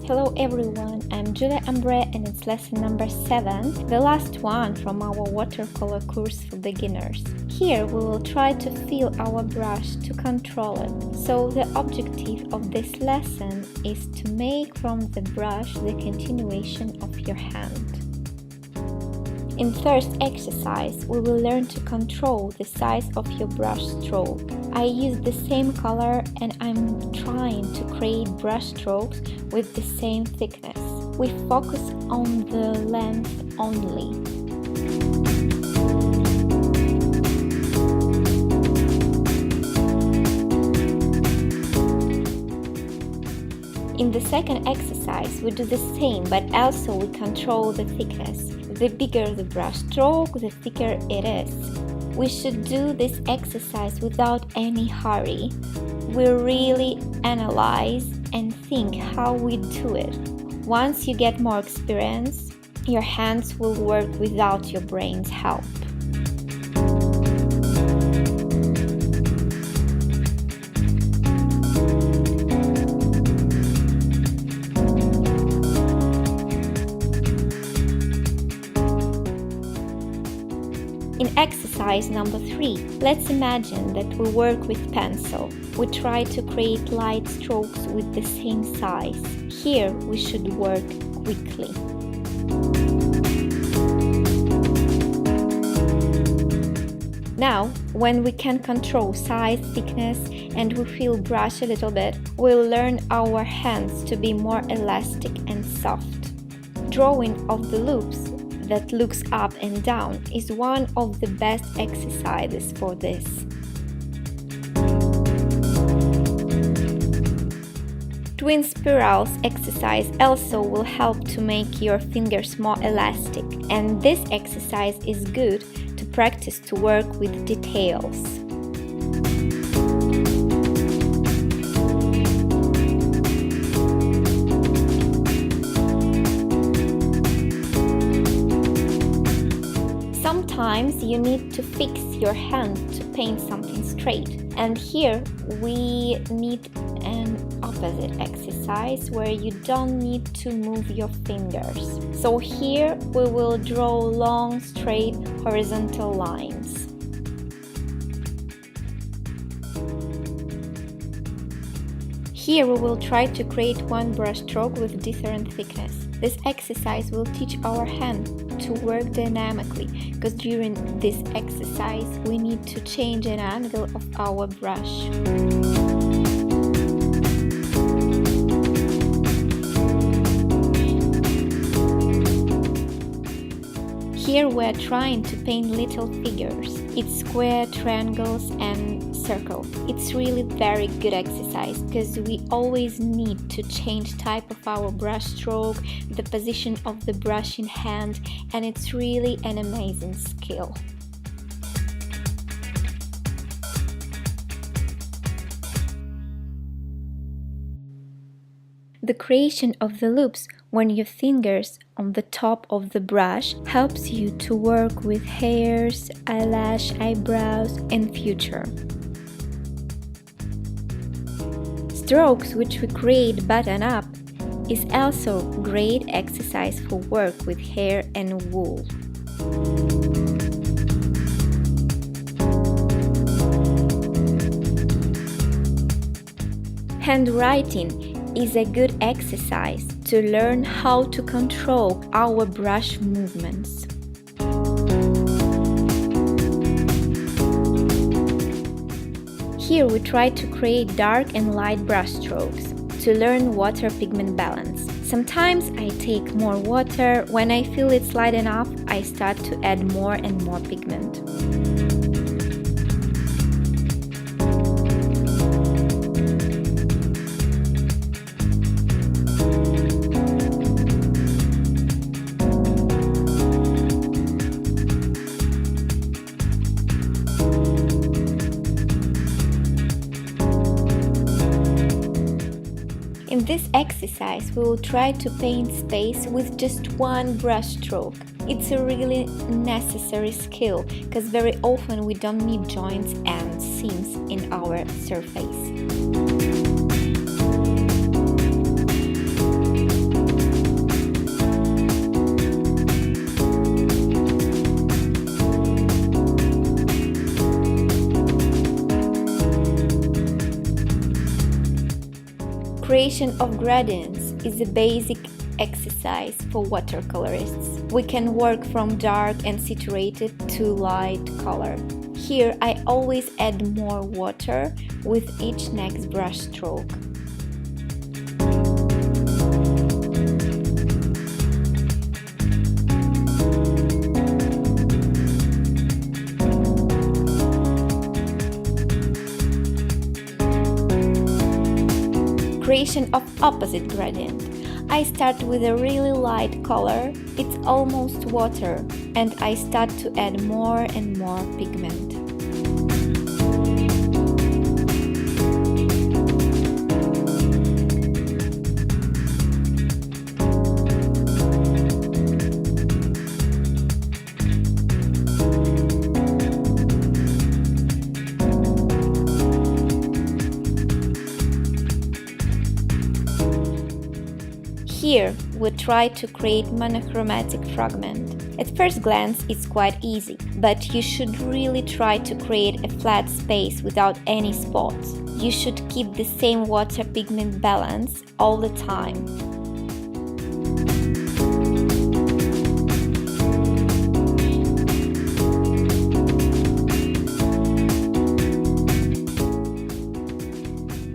Hello everyone, I'm Julia Ambre and it's lesson number 7, the last one from our watercolor course for beginners. Here we will try to feel our brush to control it. So the objective of this lesson is to make from the brush the continuation of your hand. In first exercise, we will learn to control the size of your brush stroke. I use the same color and I'm trying to create brush strokes with the same thickness. We focus on the length only. In the second exercise, we do the same, but also we control the thickness. The bigger the brush stroke, the thicker it is. We should do this exercise without any hurry. We really analyze and think how we do it. Once you get more experience, your hands will work without your brain's help. In exercise number 3, let's imagine that we work with pencil. We try to create light strokes with the same size. Here we should work quickly. Now, when we can control size, thickness, and we feel brush a little bit, we'll learn our hands to be more elastic and soft. Drawing of the loops that looks up and down is one of the best exercises for this. Twin spirals exercise also will help to make your fingers more elastic, and this exercise is good to practice to work with details. Sometimes you need to fix your hand to paint something straight, and here we need an opposite exercise where you don't need to move your fingers. So here we will draw long, straight, horizontal lines. Here we will try to create one brush stroke with different thickness. This exercise will teach our hand to work dynamically, because during this exercise we need to change an angle of our brush. Here we're trying to paint little figures. It's square, triangles and circle. It's really very good exercise because we always need to change type of our brush stroke, the position of the brush in hand, and it's really an amazing skill. The creation of the loops when your fingers on the top of the brush helps you to work with hairs, eyelash, eyebrows and future. Strokes which we create button up is also great exercise for work with hair and wool. Handwriting is a good exercise to learn how to control our brush movements. Here we try to create dark and light brush strokes to learn water pigment balance. Sometimes I take more water. When I feel it's light enough, I start to add more and more pigment. In this exercise, we will try to paint space with just one brush stroke. It's a really necessary skill because very often we don't need joints and seams in our surface. Creation of gradients is a basic exercise for watercolorists. We can work from dark and saturated to light color. Here I always add more water with each next brush stroke. Creation of opposite gradient. I start with a really light color, it's almost water, and I start to add more and more pigment. Here, we try to create monochromatic fragment. At first glance, it's quite easy, but you should really try to create a flat space without any spots. You should keep the same water pigment balance all the time.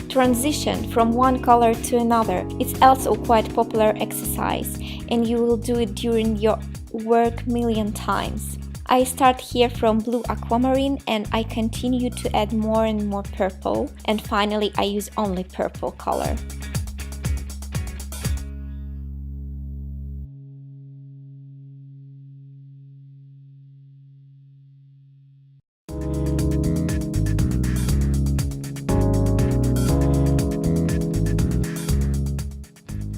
Transition from one color to another. It's also quite popular exercise, and you will do it during your work million times. I start here from blue aquamarine and I continue to add more and more purple, and finally I use only purple color.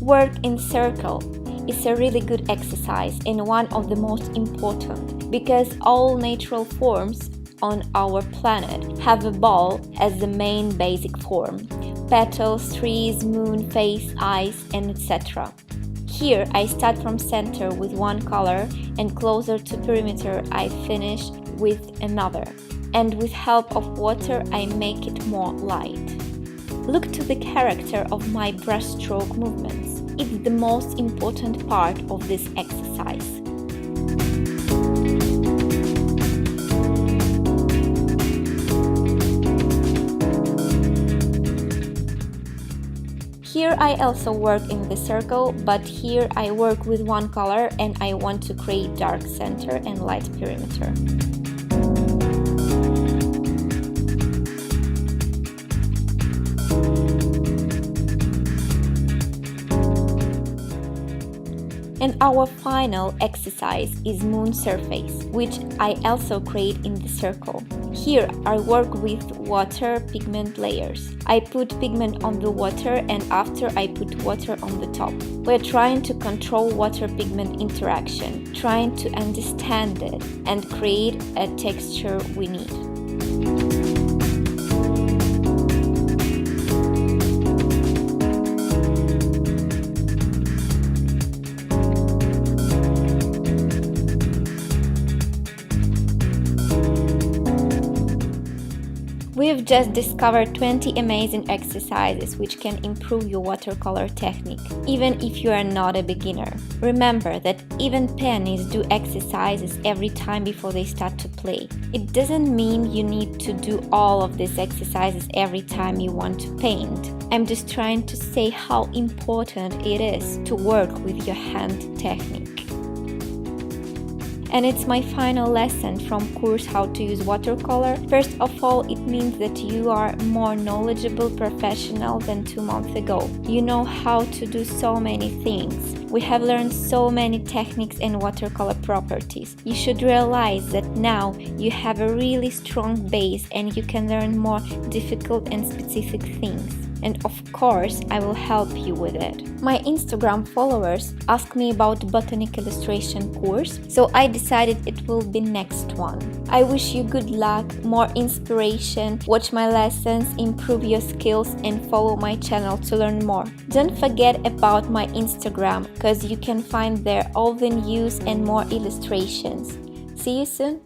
Work in circle is a really good exercise and one of the most important, because all natural forms on our planet have a ball as the main basic form: petals, trees, moon, face, eyes, and etc. Here I start from center with one color, and closer to perimeter I finish with another, and with help of water I make it more light. Look to the character of my brushstroke movements. It's the most important part of this exercise. Here I also work in the circle, but here I work with one color and I want to create dark center and light perimeter. And our final exercise is moon surface, which I also create in the circle. Here I work with water pigment layers. I put pigment on the water and after I put water on the top. We're trying to control water pigment interaction, trying to understand it and create a texture we need. We've just discovered 20 amazing exercises which can improve your watercolor technique, even if you are not a beginner. Remember that even pianists do exercises every time before they start to play. It doesn't mean you need to do all of these exercises every time you want to paint. I'm just trying to say how important it is to work with your hand technique. And it's my final lesson from course How to Use Watercolor. First of all, it means that you are more knowledgeable professional than 2 months ago. You know how to do so many things. We have learned so many techniques and watercolor properties. You should realize that now you have a really strong base and you can learn more difficult and specific things. And of course, I will help you with it. My Instagram followers asked me about botanic illustration course, so I decided it will be next one. I wish you good luck, more inspiration, watch my lessons, improve your skills and follow my channel to learn more. Don't forget about my Instagram, because you can find there all the news and more illustrations. See you soon!